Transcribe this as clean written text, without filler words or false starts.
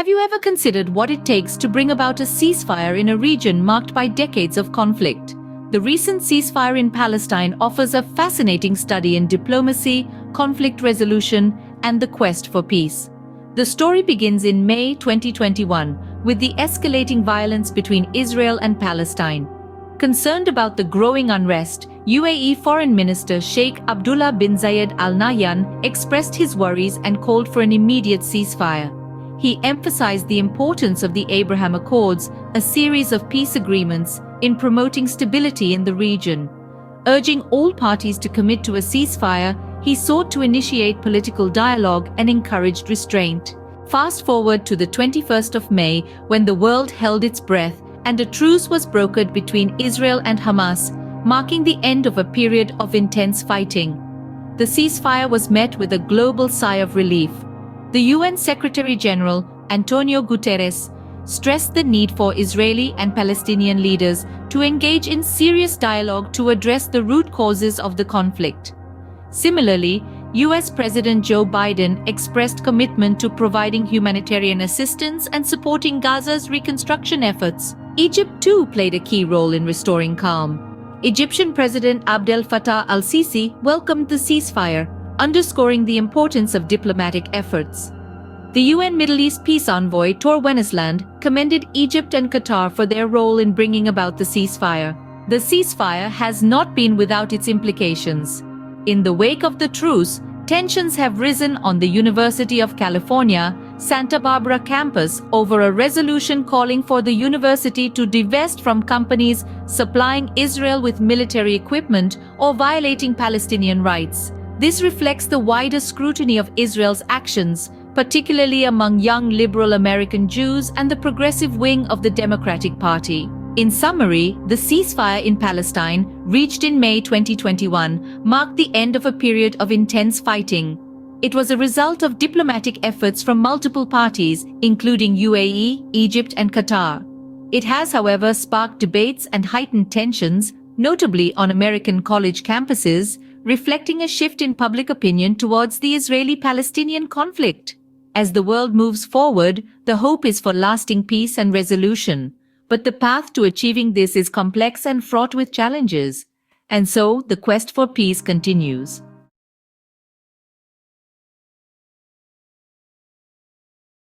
Have you ever considered what it takes to bring about a ceasefire in a region marked by decades of conflict? The recent ceasefire in Palestine offers a fascinating study in diplomacy, conflict resolution, and the quest for peace. The story begins in May 2021 with the escalating violence between Israel and Palestine. Concerned about the growing unrest, UAE Foreign Minister Sheikh Abdullah bin Zayed Al Nahyan expressed his worries and called for an immediate ceasefire. He emphasized the importance of the Abraham Accords, a series of peace agreements, in promoting stability in the region. Urging all parties to commit to a ceasefire, he sought to initiate political dialogue and encouraged restraint. Fast forward to the 21st of May, when the world held its breath and a truce was brokered between Israel and Hamas, marking the end of a period of intense fighting. The ceasefire was met with a global sigh of relief. The UN Secretary-General, Antonio Guterres, stressed the need for Israeli and Palestinian leaders to engage in serious dialogue to address the root causes of the conflict. Similarly, US President Joe Biden expressed commitment to providing humanitarian assistance and supporting Gaza's reconstruction efforts. Egypt too played a key role in restoring calm. Egyptian President Abdel Fattah al-Sisi welcomed the ceasefire, underscoring the importance of diplomatic efforts. The UN Middle East peace envoy Tor Wennesland commended Egypt and Qatar for their role in bringing about the ceasefire. The ceasefire has not been without its implications. In the wake of the truce, tensions have risen on the University of California, Santa Barbara campus over a resolution calling for the university to divest from companies supplying Israel with military equipment or violating Palestinian rights. This reflects the wider scrutiny of Israel's actions, particularly among young liberal American Jews and the progressive wing of the Democratic Party. In summary, the ceasefire in Palestine, reached in May 2021, marked the end of a period of intense fighting. It was a result of diplomatic efforts from multiple parties, including UAE, Egypt, and Qatar. It has, however, sparked debates and heightened tensions, notably on American college campuses, reflecting a shift in public opinion towards the Israeli-Palestinian conflict. As the world moves forward, the hope is for lasting peace and resolution. But the path to achieving this is complex and fraught with challenges. And so, the quest for peace continues.